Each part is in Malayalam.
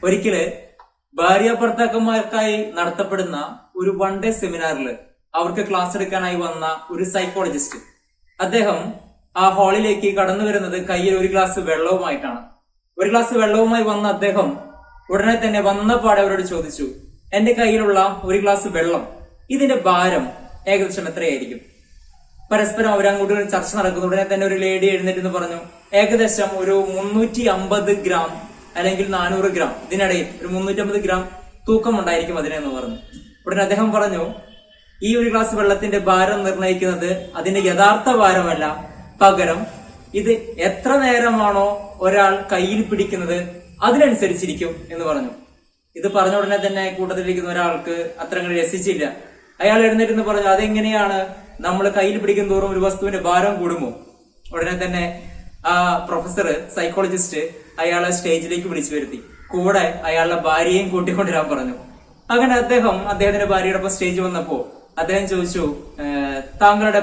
ഒരിക്കല് ഭാര്യ ഭർത്താക്കന്മാർക്കായി നടത്തപ്പെടുന്ന ഒരു വൺ ഡേ സെമിനാറിൽ അവർക്ക് ക്ലാസ് എടുക്കാനായി വന്ന ഒരു സൈക്കോളജിസ്റ്റ് അദ്ദേഹം ആ ഹാളിലേക്ക് കടന്നു വരുന്നത് കയ്യിൽ ഒരു ഗ്ലാസ് വെള്ളവുമായിട്ടാണ്. ഒരു ഗ്ലാസ് വെള്ളവുമായി വന്ന അദ്ദേഹം ഉടനെ തന്നെ വന്നപാടെ അവരോട് ചോദിച്ചു, എന്റെ കയ്യിലുള്ള ഒരു ഗ്ലാസ് വെള്ളം ഇതിന്റെ ഭാരം ഏകദേശം എത്രയായിരിക്കും? പരസ്പരം അവരങ്ങോട്ട് ചർച്ച നടക്കുന്നു. ഉടനെ തന്നെ ഒരു ലേഡി എഴുന്നേറ്റ് പറഞ്ഞു, ഏകദേശം ഒരു 350 ഗ്രാം അല്ലെങ്കിൽ 400 ഗ്രാം, ഇതിനിടയിൽ ഒരു 350 ഗ്രാം തൂക്കം ഉണ്ടായിരിക്കും അതിനെന്ന് പറഞ്ഞു. ഉടനെ അദ്ദേഹം പറഞ്ഞു, ഈ ഒരു ഗ്ലാസ് വെള്ളത്തിന്റെ ഭാരം നിർണ്ണയിക്കുന്നത് അതിന്റെ യഥാർത്ഥ ഭാരമല്ല, പകരം ഇത് എത്ര നേരമാണോ ഒരാൾ കയ്യിൽ പിടിക്കുന്നത് അതിനനുസരിച്ചിരിക്കും എന്ന് പറഞ്ഞു. ഇത് പറഞ്ഞ ഉടനെ തന്നെ കൂട്ടത്തിലിരിക്കുന്ന ഒരാൾക്ക് അത്ര അങ്ങനെ രസിച്ചില്ല. അയാൾ എഴുന്നേറ്റ് പറഞ്ഞു, അതെങ്ങനെയാണ് നമ്മൾ കയ്യിൽ പിടിക്കും തോറും ഒരു വസ്തുവിന്റെ ഭാരം കൂടുമോ? ഉടനെ തന്നെ ആ പ്രൊഫസർ സൈക്കോളജിസ്റ്റ് അയാളെ സ്റ്റേജിലേക്ക് വിളിച്ചു വരുത്തി. കൂടെ അയാളുടെ ഭാര്യയും കൂട്ടിക്കൊണ്ടുവരാൻ പറഞ്ഞു. അങ്ങനെ അദ്ദേഹത്തിന്റെ ഭാര്യയോടൊപ്പം സ്റ്റേജ് വന്നപ്പോ അദ്ദേഹം ചോദിച്ചു, താങ്കളുടെ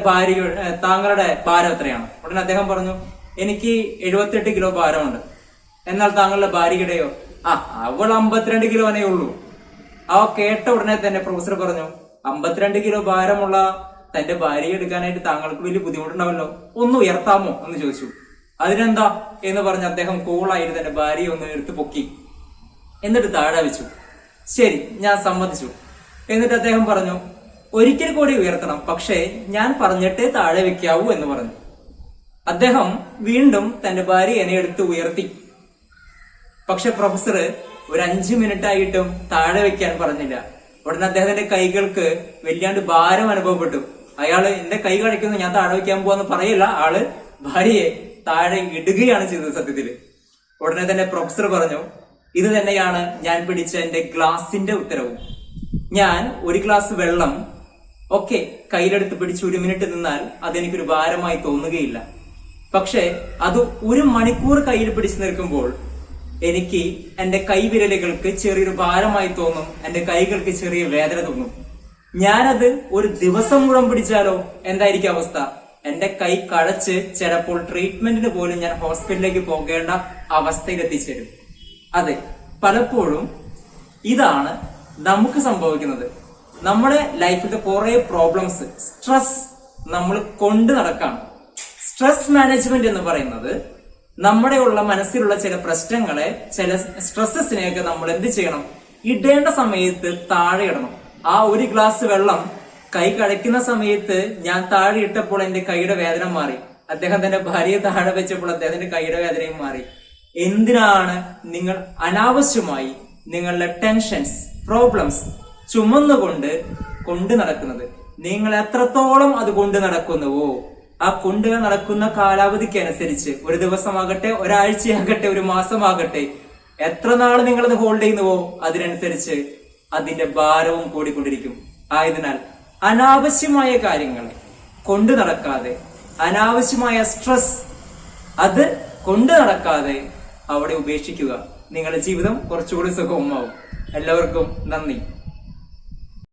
ഭാരം എത്രയാണ്? ഉടനെ അദ്ദേഹം പറഞ്ഞു, എനിക്ക് 78 കിലോ ഭാരമുണ്ട്. എന്നാൽ താങ്കളുടെ ഭാര്യയുടെയോ? അവൾ 52 കിലോനേ ഉള്ളൂ. കേട്ട ഉടനെ തന്നെ പ്രൊഫസർ പറഞ്ഞു, 52 കിലോ ഭാരമുള്ള തന്റെ ഭാര്യയെ എടുക്കാനായിട്ട് താങ്കൾക്ക് വലിയ ബുദ്ധിമുട്ടുണ്ടാവല്ലോ, ഒന്ന് ഉയർത്താമോ എന്ന് ചോദിച്ചു. അതിനെന്താ എന്ന് പറഞ്ഞ് അദ്ദേഹം കൂളായിട്ട് തന്റെ ഭാര്യയെ ഒന്ന് എടുത്ത് പൊക്കി, എന്നിട്ട് താഴെ വെച്ചു. ശരി, ഞാൻ സമ്മതിച്ചു. എന്നിട്ട് അദ്ദേഹം പറഞ്ഞു, ഒരിക്കൽ കൂടി ഉയർത്തണം, പക്ഷേ ഞാൻ പറഞ്ഞിട്ടേ താഴെ വെക്കാവൂ എന്ന് പറഞ്ഞു. അദ്ദേഹം വീണ്ടും തന്റെ ഭാര്യയെ എടുത്ത് ഉയർത്തി. പക്ഷെ പ്രൊഫസർ ഒരു 5 മിനിറ്റ് ആയിട്ടും താഴെ വെക്കാൻ പറഞ്ഞില്ല. ഉടനെ അദ്ദേഹത്തിന്റെ കൈകൾക്ക് വല്ലാണ്ട് ഭാരം അനുഭവപ്പെട്ടു. അയാള് എന്റെ കൈ കഴിക്കുന്നു, ഞാൻ താഴെ വെക്കാൻ പോവാന്ന് പറയില്ല, ആള് ഭാര്യയെ താഴെ ഇടുകയാണ് ചെയ്തത് സത്യത്തില്. ഉടനെ തന്നെ പ്രൊഫസർ പറഞ്ഞു, ഇത് തന്നെയാണ് ഞാൻ പിടിച്ച എന്റെ ഗ്ലാസിന്റെ ഉത്തരവും. ഞാൻ ഒരു ഗ്ലാസ് വെള്ളം കയ്യിലെടുത്ത് പിടിച്ച് 1 മിനിറ്റ് നിന്നാൽ അതെനിക്കൊരു ഭാരമായി തോന്നുകയില്ല. പക്ഷെ അത് 1 മണിക്കൂർ കയ്യിൽ പിടിച്ചു നിൽക്കുമ്പോൾ എനിക്ക് എന്റെ കൈവിരലുകൾക്ക് ചെറിയൊരു ഭാരമായി തോന്നും, എന്റെ കൈകൾക്ക് ചെറിയ വേദന തോന്നും. ഞാനത് ഒരു ദിവസം മുഴുവൻ പിടിച്ചാലോ എന്തായിരിക്കും അവസ്ഥ? എന്റെ കൈ കഴച്ച് ചിലപ്പോൾ ട്രീറ്റ്മെന്റിന് പോലും ഞാൻ ഹോസ്പിറ്റലിലേക്ക് പോകേണ്ട അവസ്ഥയിൽ എത്തിച്ചേരും. അതെ, പലപ്പോഴും ഇതാണ് നമുക്ക് സംഭവിക്കുന്നത്. നമ്മുടെ ലൈഫിലെ കുറെ പ്രോബ്ലംസ്, സ്ട്രെസ് നമ്മൾ കൊണ്ടു നടക്കാണ്. സ്ട്രെസ് മാനേജ്മെന്റ് എന്ന് പറയുന്നത് നമ്മുടെ മനസ്സിലുള്ള ചില പ്രശ്നങ്ങളെ, ചില സ്ട്രെസ്സസിനെയൊക്കെ നമ്മൾ എന്ത് ചെയ്യണം? ഇടേണ്ട സമയത്ത് താഴെ ഇടണം. ആ ഒരു ഗ്ലാസ് വെള്ളം കൈ കഴക്കുന്ന സമയത്ത് ഞാൻ താഴെ ഇട്ടപ്പോൾ എന്റെ കൈയുടെ വേദന മാറി. അദ്ദേഹം തന്റെ ഭാര്യയെ താഴെ വെച്ചപ്പോൾ അദ്ദേഹത്തിന്റെ കൈയുടെ വേദനയും മാറി. എന്തിനാണ് നിങ്ങൾ അനാവശ്യമായി നിങ്ങളുടെ ടെൻഷൻസ്, പ്രോബ്ലംസ് കൊണ്ടു നടക്കുന്നത്? നിങ്ങൾ എത്രത്തോളം അത് കൊണ്ടു നടക്കുന്നുവോ ആ കൊണ്ട് നടക്കുന്ന കാലാവധിക്ക് അനുസരിച്ച്, ഒരു ദിവസമാകട്ടെ, ഒരാഴ്ചയാകട്ടെ, ഒരു മാസമാകട്ടെ, എത്ര നാൾ നിങ്ങളത് ഹോൾഡ് ചെയ്യുന്നുവോ അതിനനുസരിച്ച് അതിന്റെ ഭാരവും കൂടിക്കൊണ്ടിരിക്കും. ആയതിനാൽ അനാവശ്യമായ കാര്യങ്ങളെ കൊണ്ടു നടക്കാതെ, അനാവശ്യമായ സ്ട്രെസ് അത് കൊണ്ടു നടക്കാതെ അവിടെ ഉപേക്ഷിക്കുക. നിങ്ങളുടെ ജീവിതം കുറച്ചുകൂടി സുഗമമാവും. എല്ലാവർക്കും നന്ദി.